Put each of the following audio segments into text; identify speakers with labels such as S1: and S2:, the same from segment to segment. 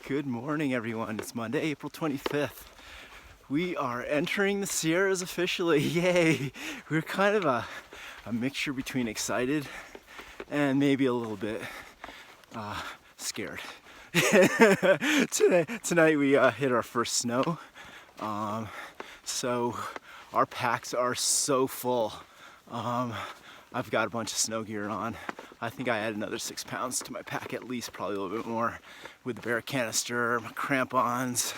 S1: Good morning, everyone. It's Monday, April 25th. We are entering the Sierras officially. Yay! We're kind of a mixture between excited and maybe a little bit scared. Tonight we hit our first snow. So our packs are so full. I've got a bunch of snow gear on. I think I added another 6 pounds to my pack, at least, probably a little bit more, with the bear canister, my crampons,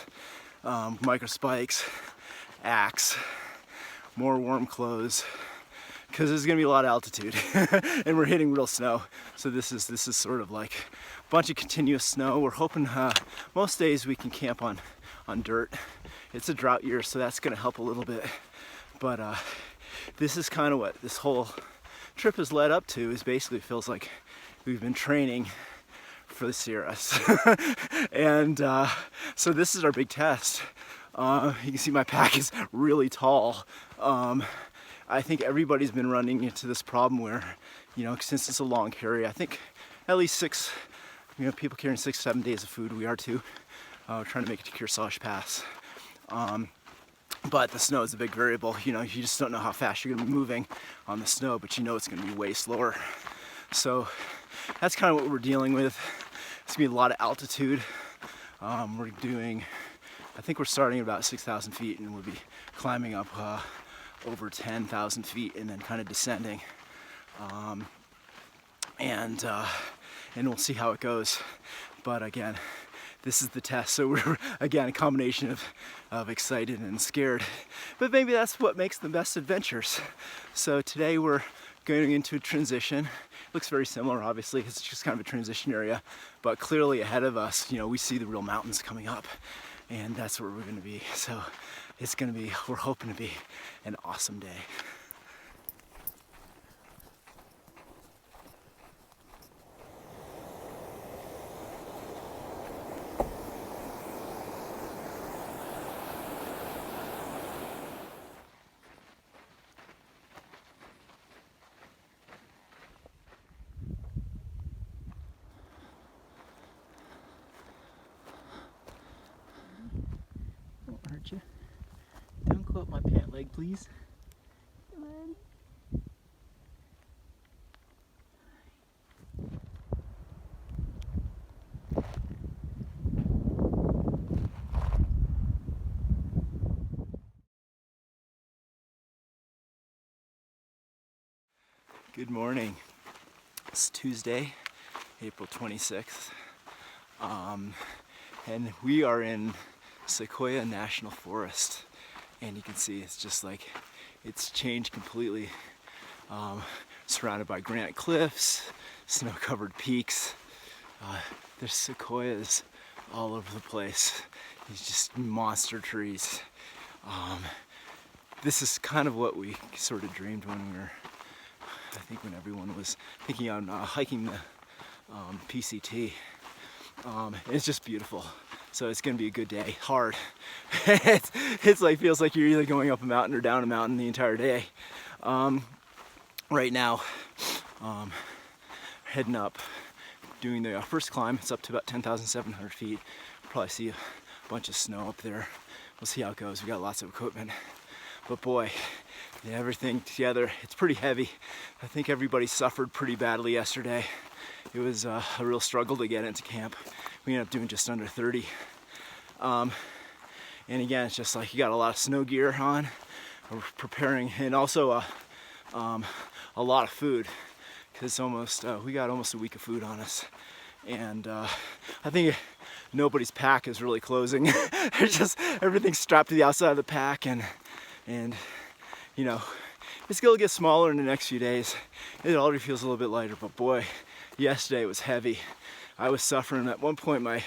S1: micro spikes, axe, more warm clothes, because there's gonna be a lot of altitude and we're hitting real snow. So this is sort of like a bunch of continuous snow. We're hoping most days we can camp on dirt. It's a drought year, so that's gonna help a little bit. But this is kind of what this whole trip has led up to. Is basically feels like we've been training for the Sierras. And so this is our big test. You can see my pack is really tall. I think everybody's been running into this problem where, since it's a long carry, I think at least people carrying 6-7 days of food. We are too. We're trying to make it to Kearsage Pass. But the snow is a big variable. You just don't know how fast you're gonna be moving on the snow, but it's gonna be way slower. So that's kind of what we're dealing with. It's gonna be a lot of altitude. I think we're starting at about 6,000 feet and we'll be climbing up over 10,000 feet and then kind of descending. And we'll see how it goes. But again, this is the test, so we're, again, a combination of excited and scared. But maybe that's what makes the best adventures. So today we're going into a transition. Looks very similar, obviously. It's just kind of a transition area. But clearly ahead of us, we see the real mountains coming up. And that's where we're gonna be. So we're hoping to be an awesome day. Won't hurt you. Don't go up my pant leg, please. Come on. Good morning. It's Tuesday, April 26th. And we are in Sequoia National Forest. And you can see it's just like, it's changed completely. Surrounded by granite cliffs, snow-covered peaks. There's sequoias all over the place. These just monster trees. This is kind of what we sort of dreamed when when everyone was thinking on hiking the PCT. It's just beautiful. So it's gonna be a good day, hard. It's like, feels like you're either going up a mountain or down a mountain the entire day. Right now, heading up, doing the first climb. It's up to about 10,700 feet. Probably see a bunch of snow up there. We'll see how it goes. We got lots of equipment. But boy, everything together, it's pretty heavy. I think everybody suffered pretty badly yesterday. It was a real struggle to get into camp. We ended up doing just under 30. And again, it's just like you got a lot of snow gear on. We're preparing, and also a lot of food, because we got almost a week of food on us. And I think nobody's pack is really closing. It's just everything's strapped to the outside of the pack, and it's gonna get smaller in the next few days. It already feels a little bit lighter, but boy, yesterday it was heavy. I was suffering at one point. I didn't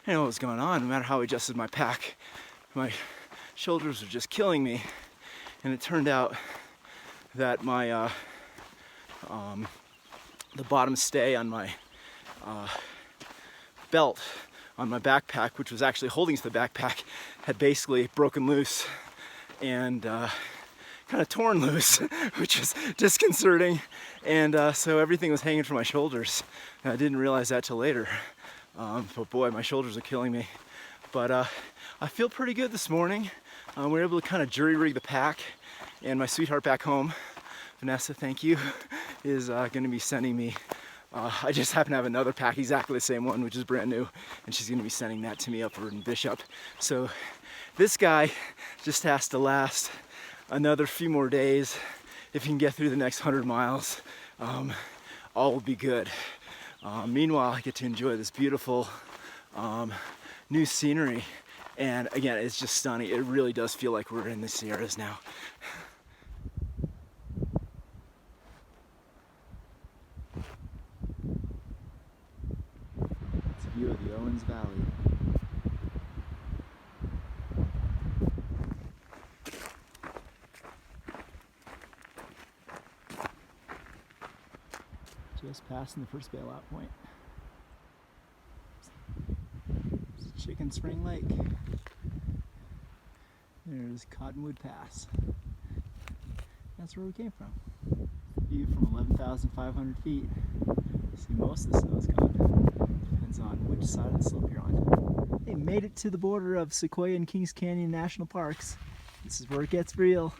S1: know what was going on. No matter how I adjusted my pack, my shoulders were just killing me. And it turned out that my the bottom stay on my belt on my backpack, which was actually holding to the backpack, had basically broken loose and kind of torn loose, which is disconcerting. And so everything was hanging from my shoulders. And I didn't realize that till later. But boy, my shoulders are killing me. But I feel pretty good this morning. We were able to kind of jury rig the pack, and my sweetheart back home, Vanessa, thank you, is going to be sending me, I just happen to have another pack, exactly the same one, which is brand new, and she's going to be sending that to me up in Bishop. So this guy just has to last another few more days. If he can get through the next 100 miles, all will be good. Meanwhile, I get to enjoy this beautiful new scenery, and again, it's just stunning. It really does feel like we're in the Sierras now. It's a view of the Owens Valley. Just passing the first bailout point. It's Chicken Spring Lake. There's Cottonwood Pass. That's where we came from. View from 11,500 feet. See, most of the snow is gone. Depends on which side of the slope you're on. They made it to the border of Sequoia and Kings Canyon National Parks. This is where it gets real.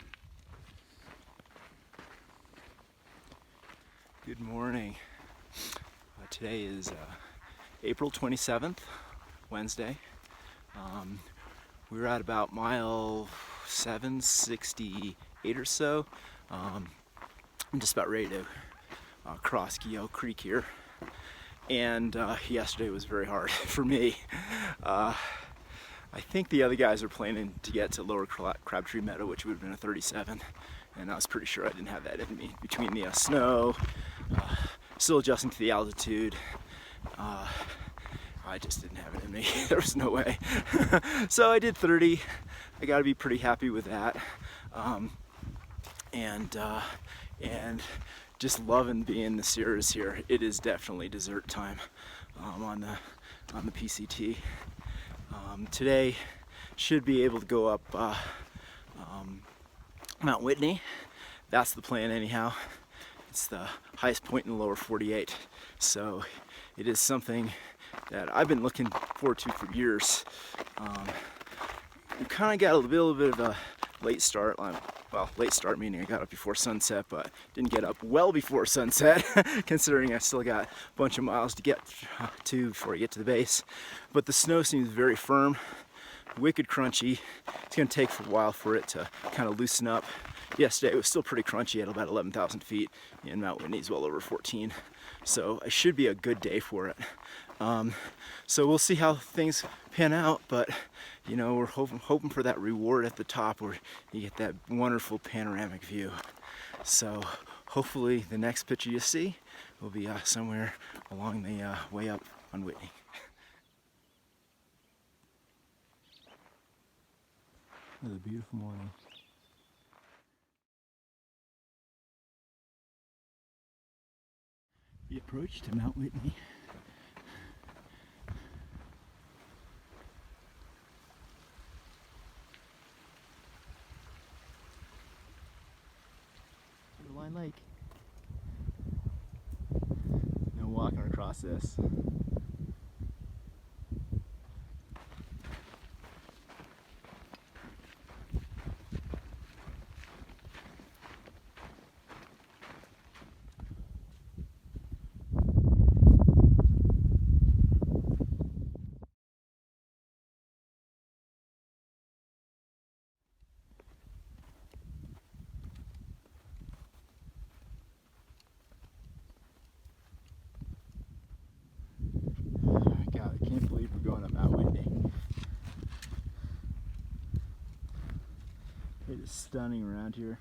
S1: Good morning. Today is April 27th, Wednesday. We're at about mile 768 or so. I'm just about ready to cross Guyot Creek here. And yesterday was very hard for me. I think the other guys are planning to get to Lower Crabtree Meadow, which would have been a 37. And I was pretty sure I didn't have that in me. Between the snow, still adjusting to the altitude, I just didn't have it in me. There was no way. So I did 30. I got to be pretty happy with that. And just loving being in the Sierras here. It is definitely dessert time on the PCT. Today should be able to go up Mt Whitney. That's the plan anyhow. It's the highest point in the lower 48. So it is something that I've been looking forward to for years. We kind of got a little bit of a late start. Well, late start meaning I got up before sunset, but didn't get up well before sunset, considering I still got a bunch of miles to get to before I get to the base. But the snow seems very firm, wicked crunchy. It's going to take for a while for it to kind of loosen up. Yesterday it was still pretty crunchy at about 11,000 feet, and Mt Whitney's well over 14. So it should be a good day for it. So we'll see how things pan out, but you know, we're hoping for that reward at the top where you get that wonderful panoramic view. So hopefully the next picture you see will be somewhere along the way up on Whitney. What a beautiful morning. The approach to Mt Whitney. Line Lake. No walking across this. It is stunning around here.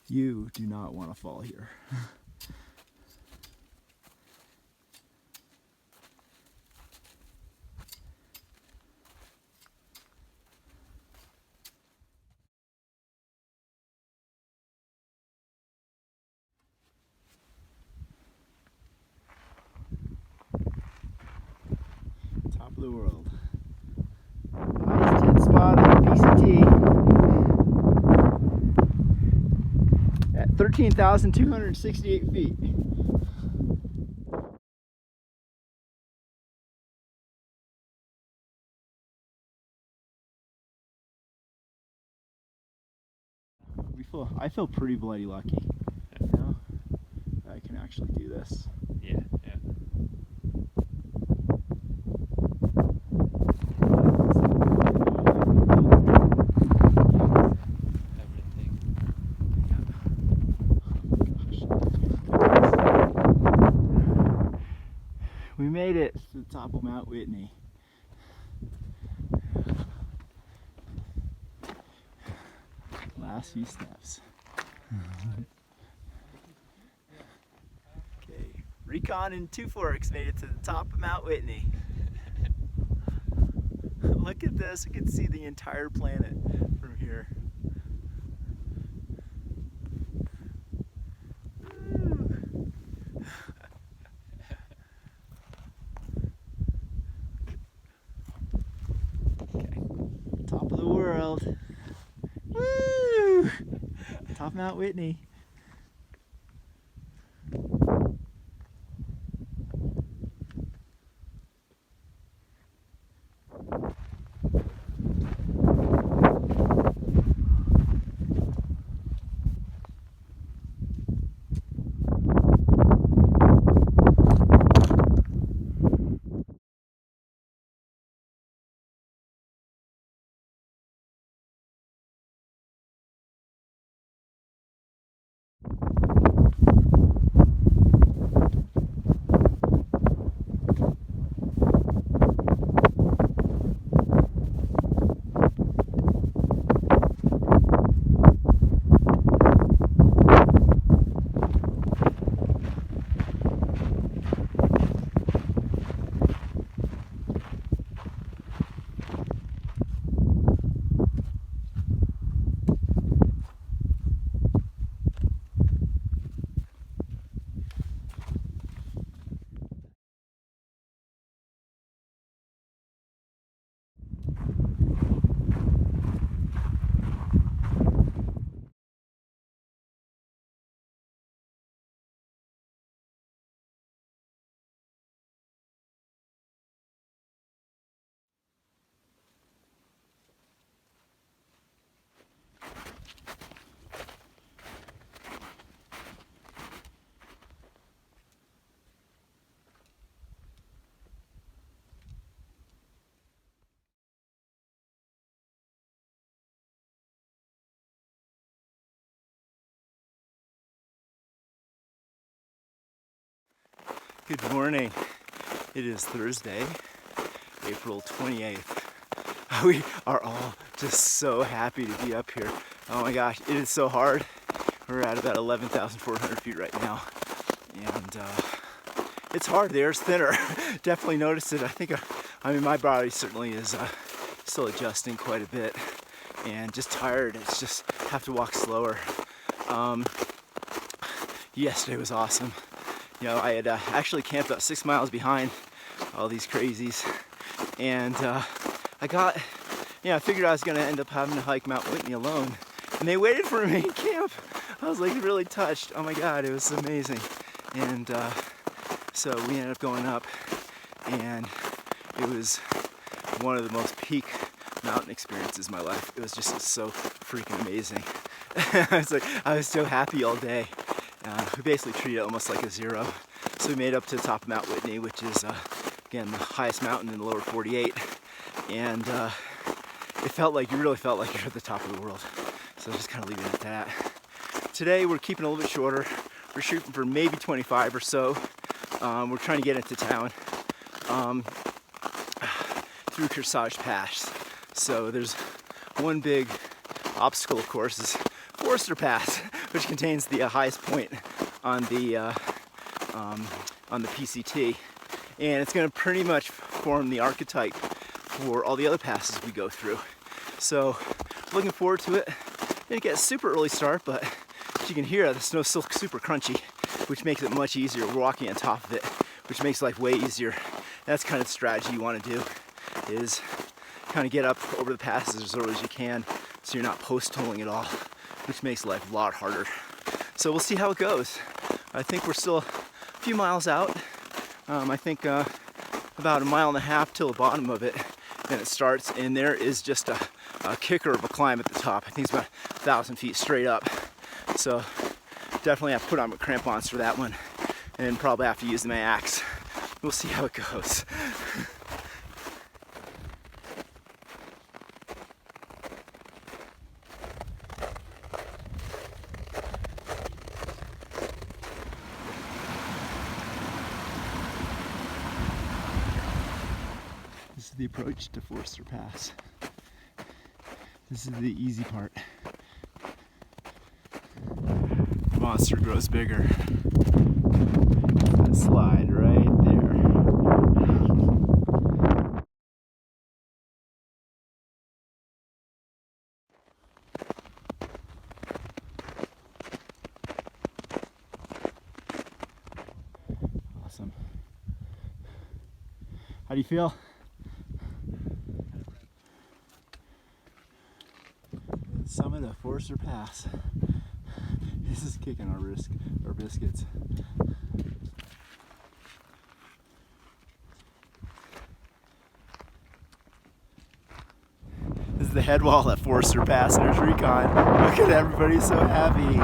S1: You do not want to fall here. Top of the world. Highest 10 spot on the PCT. 13,268 feet. I feel pretty bloody lucky, you know, that I can actually do this.
S2: Yeah.
S1: We made it to the top of Mt Whitney. Last few steps. Okay, Recon and Two Forks made it to the top of Mt Whitney. Look at this, you can see the entire planet from here. Top of the world. Woo! Top of Mt Whitney. Good morning. It is Thursday, April 28th. We are all just so happy to be up here. Oh my gosh, it is so hard. We're at about 11,400 feet right now. And it's hard, the air's thinner. Definitely noticed it. I mean, my body certainly is still adjusting quite a bit and just tired. It's just have to walk slower. Yesterday was awesome. You know, I had actually camped about 6 miles behind all these crazies, and I figured I was gonna end up having to hike Mt Whitney alone, and they waited for me in camp. I was like really touched. Oh my God, it was amazing. And so we ended up going up, and it was one of the most peak mountain experiences of my life. It was just so freaking amazing. I was so happy all day. We basically treated it almost like a zero. So we made up to the top of Mt Whitney, which is, again, the highest mountain in the lower 48. And it really felt like you're at the top of the world. So just kind of leave it at that. Today we're keeping it a little bit shorter. We're shooting for maybe 25 or so. We're trying to get into town through Kearsage Pass. So there's one big obstacle, of course, is Forester Pass, which contains the highest point on the PCT, and it's going to pretty much form the archetype for all the other passes we go through. So, looking forward to it. Didn't get a super early start, but as you can hear, the snow's still super crunchy, which makes it much easier. We're walking on top of it, which makes life way easier. That's kind of the strategy you want to do, is kind of get up over the passes as early as you can, so you're not post-holing at all, which makes life a lot harder. So we'll see how it goes. I think we're still a few miles out. I think about 1.5 miles till the bottom of it. Then it starts, and there is just a kicker of a climb at the top. I think it's about 1,000 feet straight up. So definitely have to put on my crampons for that one, and probably have to use my axe. We'll see how it goes. This is the approach to Forster Pass. This is the easy part. The monster grows bigger. That slide right there. Awesome. How do you feel? Summit of Forster Pass. This is kicking our biscuits. This is the head wall at Forster Pass. There's Recon. Look at everybody, so happy.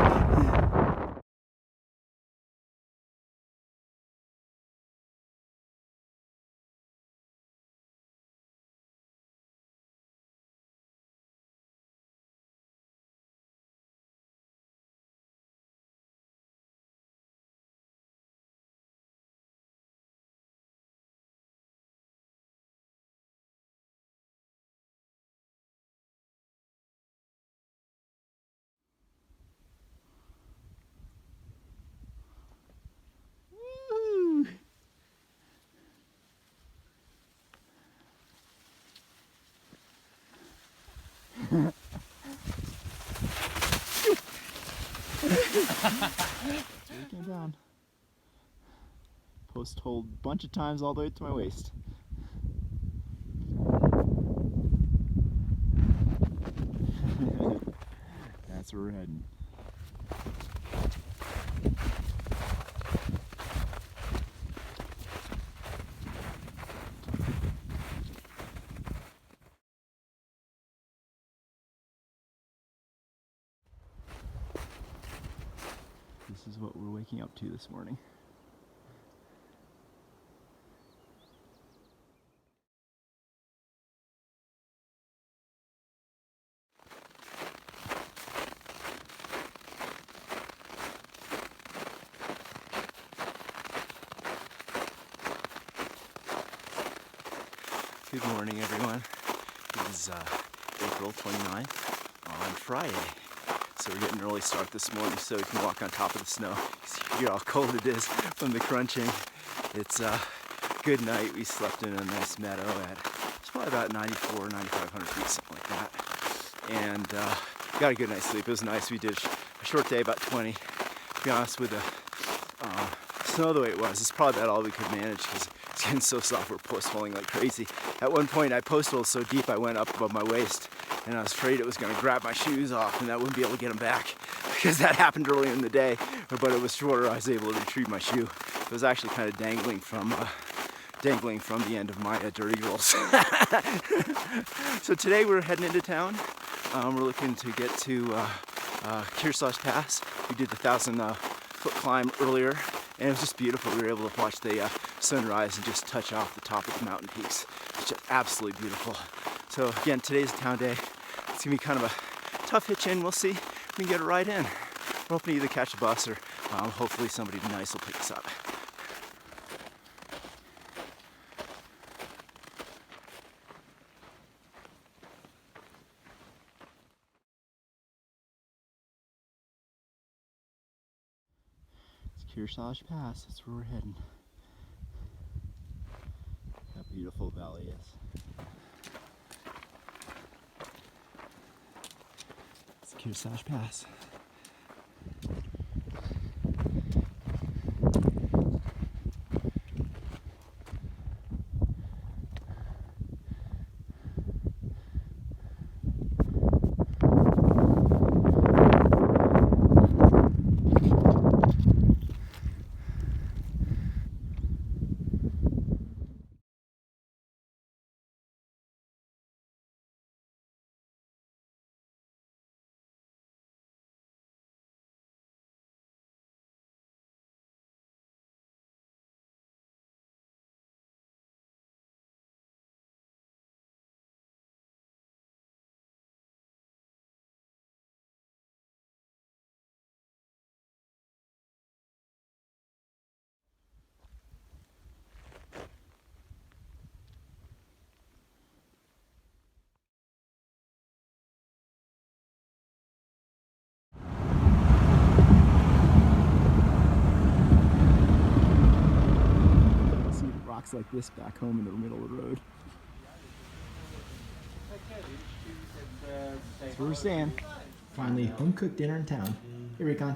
S1: Came down. Post hold a bunch of times all the way to my waist. That's where we're heading. This is what we're waking up to this morning. Good morning, everyone. It is April 29th on Friday. So we're getting an early start this morning so we can walk on top of the snow. You hear how cold it is from the crunching. It's a good night. We slept in a nice meadow at, it's probably about 9,500 feet, something like that. And got a good night's sleep. It was nice. We did a short day, about 20. To be honest, with the snow the way it was, it's probably about all we could manage because it's getting so soft. We're post-holing like crazy. At one point, I post-holed so deep I went up above my waist, and I was afraid it was going to grab my shoes off and I wouldn't be able to get them back because that happened early in the day. But it was shorter. I was able to retrieve my shoe. It was actually kind of dangling from the end of my dirty rolls. So today we're heading into town. We're looking to get to Kearsage Pass. We did the 1,000-foot climb earlier, and it was just beautiful. We were able to watch the sunrise and just touch off the top of the mountain peaks. It's just absolutely beautiful. So again, today's a town day. It's gonna be kind of a tough hitch in. We'll see if we can get a ride in. We're hoping to either catch a bus or hopefully somebody nice will pick us up. It's Kearsage Pass. That's where we're heading. How beautiful the valley is. It's Kearsage Pass. box like this back home in the middle of the road. That's where we're staying. Finally, home cooked dinner in town. Here we go.